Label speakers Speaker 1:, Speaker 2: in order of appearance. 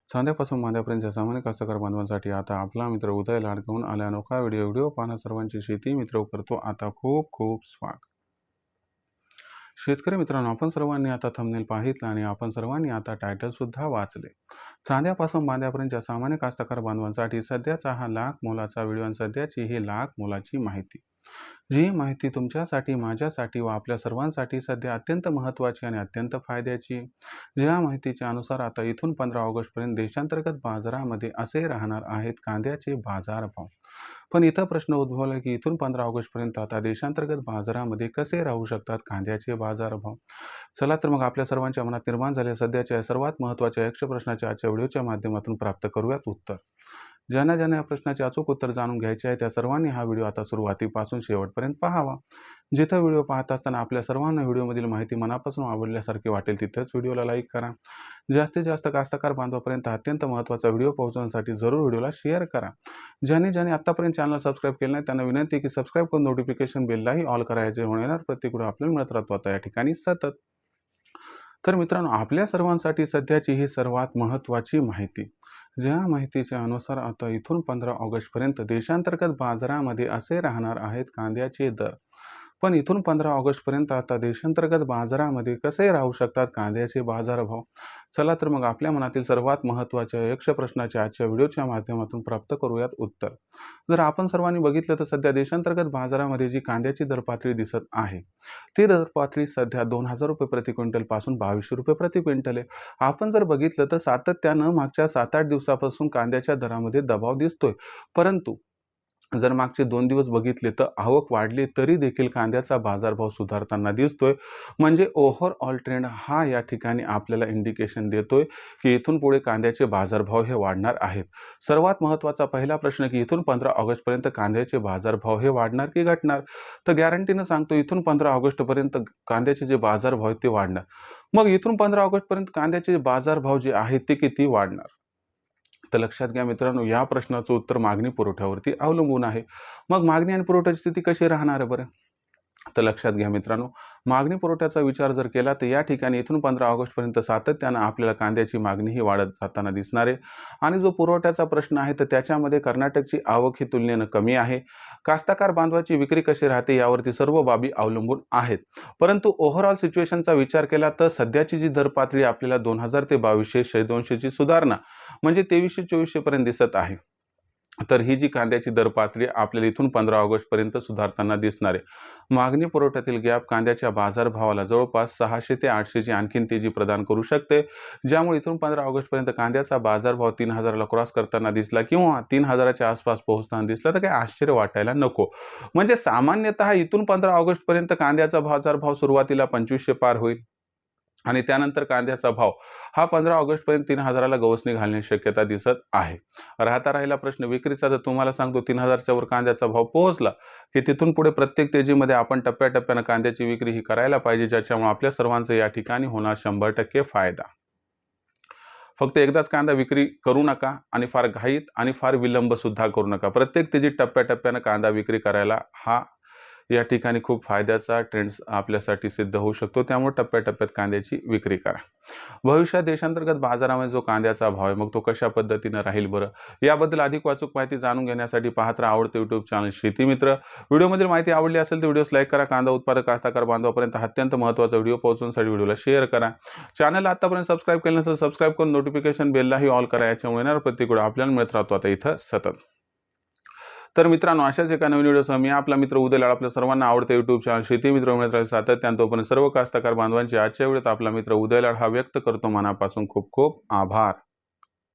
Speaker 1: चांद्यापासून मांद्यापर्यंतच्या सामान्य कास्तकार बांधवांसाठी आता आपला मित्र उदय लाड घेऊन आला अनोखा व्हिडिओ पाहणं सर्वांची शेती मित्र करतो आता खूप खूप स्वागत. शेतकरी मित्रांनो, आपण सर्वांनी आता थंबनेल पाहितलं आणि आपण सर्वांनी आता टायटल सुद्धा वाचले. चांद्यापासून बांद्यापर्यंतच्या सामान्य कास्तकार बांधवांसाठी सध्याचा हा लाख मोलाचा व्हिडिओ आणि सध्याची ही लाख मोलाची माहिती. जी माहिती तुमच्यासाठी, माझ्यासाठी व आपल्या सर्वांसाठी सध्या अत्यंत महत्त्वाची आणि अत्यंत फायद्याची. ज्या माहितीच्या अनुसार आता इथून 15 ऑगस्टपर्यंत देशांतर्गत बाजारामध्ये असे राहणार आहेत कांद्याचे बाजारभाव. पण इथं प्रश्न उद्भवला की इथून 15 ऑगस्टपर्यंत आता देशांतर्गत बाजारामध्ये कसे राहू शकतात कांद्याचे बाजारभाव. चला तर मग आपल्या सर्वांच्या मनात निर्माण झालेल्या सध्याच्या सर्वात महत्त्वाच्या यक्ष प्रश्नाच्या आजच्या व्हिडिओच्या माध्यमातून प्राप्त करूयात उत्तर. ज्यांना या प्रश्नाचे अचूक उत्तर जाणून घ्यायचे आहे त्या सर्वांनी हा व्हिडिओ आता सुरुवातीपासून शेवटपर्यंत पाहावा. जिथं व्हिडिओ पाहत असताना आपल्या सर्वांना व्हिडिओमधील माहिती मनापासून आवडल्यासारखी वाटेल तिथंच व्हिडिओला लाईक करा. जास्तीत जास्त कास्तकार बांधवापर्यंत अत्यंत महत्त्वाचा व्हिडिओ पोहोचवण्यासाठी जरूर व्हिडिओला शेअर करा. ज्यांनी आतापर्यंत चॅनल सबस्क्राईब केलं नाही त्यांना विनंती आहे की सबस्क्राईब करून नोटिफिकेशन बेललाही ऑल करायचे होणार प्रत्येक व्हिडिओ आपल्याला मिळत राहतो आता या ठिकाणी सतत. तर मित्रांनो, आपल्या सर्वांसाठी सध्याची ही सर्वात महत्त्वाची माहिती. ज्या माहितीच्या अनुसार आता इथून 15 ऑगस्टपर्यंत देशांतर्गत बाजारामध्ये असे राहणार आहेत कांद्याचे दर. पण इथून 15 ऑगस्टपर्यंत आता देशांतर्गत बाजारामध्ये कसे राहू शकतात कांद्याचे बाजारभाव. चला तर मग आपल्या मनातील सर्वात महत्त्वाच्या यक्ष प्रश्नाच्या आजच्या व्हिडिओच्या माध्यमातून प्राप्त करूयात उत्तर. जर आपण सर्वांनी बघितलं तर सध्या देशांतर्गत बाजारामध्ये जी कांद्याची दरपातळी दिसत आहे ती दरपातळी सध्या 2000 रुपये प्रति क्विंटल पासून 2200 रुपये प्रति क्विंटल आहे. आपण जर बघितलं तर सातत्यानं मागच्या 7-8 दिवसापासून कांद्याच्या दरामध्ये दबाव दिसतोय. परंतु जर मागचे 2 दिवस बघितले तर आवक वाढली तरी देखील कांद्याचा बाजारभाव सुधारताना दिसतोय. म्हणजे ओव्हरऑल ट्रेंड हा या ठिकाणी आपल्याला इंडिकेशन देतोय की इथून पुढे कांद्याचे बाजारभाव हे वाढणार आहेत. सर्वात महत्त्वाचा पहिला प्रश्न की इथून 15 ऑगस्टपर्यंत कांद्याचे बाजारभाव हे वाढणार की घटणार. तर गॅरंटीनं सांगतो इथून 15 ऑगस्टपर्यंत कांद्याचे जे बाजारभाव आहेत ते वाढणार. मग इथून 15 ऑगस्टपर्यंत कांद्याचे बाजारभाव जे आहेत ते किती वाढणार. तर लक्षात घ्या मित्रांनो, या प्रश्नाचं उत्तर मागणी पुरवठ्यावरती अवलंबून आहे. मग मागणी आणि पुरवठ्याची स्थिती कशी राहणार आहे बरं. तर लक्षात घ्या मित्रांनो, मागणी पुरवठ्याचा विचार जर केला तर या ठिकाणी इथून 15 ऑगस्टपर्यंत सातत्यानं आपल्याला कांद्याची मागणी ही वाढत जाताना दिसणार आहे. आणि जो पुरवठ्याचा प्रश्न आहे तर त्याच्यामध्ये कर्नाटकची आवक ही तुलनेनं कमी आहे. कास्तकार बांधवाची विक्री कशी राहते यावरती सर्व बाबी अवलंबून आहेत. परंतु ओव्हरऑल सिच्युएशनचा विचार केला तर सध्याची जी दरपातळी आपल्याला 2000 ते 2200 200ची सुधारणा म्हणजे 2300-2400 पर्यंत दिसत आहे. तर ही जी कांद्याची दरपातळी आपल्याला इथून 15 ऑगस्टपर्यंत सुधारताना दिसणार आहे. मागणी पुरवठ्यातील गॅप कांद्याच्या बाजारभावाला जवळपास 600 ते 800ची आणखीन तेजी प्रदान करू शकते. ज्यामुळे इथून 15 ऑगस्टपर्यंत कांद्याचा बाजारभाव 3000ला क्रॉस करताना दिसला किंवा 3000च्या आसपास पोहोचताना दिसला तर काही आश्चर्य वाटायला नको. म्हणजे सामान्यतः इथून 15 ऑगस्टपर्यंत कांद्याचा बाजारभाव सुरुवातीला 2500 पार होईल आणि त्यानंतर कांद्याचा भाव हा 15 ऑगस्टपर्यंत 3000ला गवसणी घालण्याची शक्यता दिसत आहे. राहिला प्रश्न विक्रीचा. तर तुम्हाला सांगतो 3000च्या वर कांद्याचा भाव पोहोचला की तिथून पुढे प्रत्येक तेजीमध्ये आपण टप्प्याटप्प्यानं कांद्याची विक्री ही करायला पाहिजे, ज्याच्यामुळे आपल्या सर्वांचं या ठिकाणी होणार 100% फायदा. फक्त एकदाच कांदा विक्री करू नका आणि फार घाईत आणि फार विलंब सुद्धा करू नका. प्रत्येक तेजीत टप्प्याटप्प्यानं कांदा विक्री करायला हा या ठिकाणी खूप फायद्याचा ट्रेंड आपल्यासाठी सिद्ध होऊ शकतो. त्यामुळे टप्प्याटप्प्यात कांद्याची विक्री करा. भविष्यात देशांतर्गत बाजारामध्ये जो कांद्याचा भाव आहे मग तो कशा पद्धतीनं राहील बरं, याबद्दल अधिक अचूक माहिती जाणून घेण्यासाठी पाहत राहा आवडते यूट्यूब चॅनल शेती मित्र. व्हिडिओमधील माहिती आवडली असेल तर व्हिडिओस लाईक करा. कांदा उत्पादक कास्तकार बांधवापर्यंत अत्यंत महत्त्वाचा व्हिडिओ पोहोचवण्यासाठी व्हिडिओला शेअर करा. चॅनलला आतापर्यंत सबस्क्राईब केलं नसेल सबस्क्राईब करून नोटिफिकेशन बेललाही ऑल करा. याच्यामुळे येणार प्रत्येक व्हिडिओ आपल्याला मिळत राहतो आता इथं सतत. तर मित्रांनो, अशाच एका नवीन व्हिडिओसह मी आपला मित्र उदय लाड आपल्या सर्वांना आवडते यूट्यूब चॅनल शेती मित्र मिळत राहील सातत्यानं. तोपर्यंत सर्व कास्तकार बांधवांची आजच्या वेळेत आपला मित्र उदय लाड हा व्यक्त करतो मनापासून खूप खूप आभार.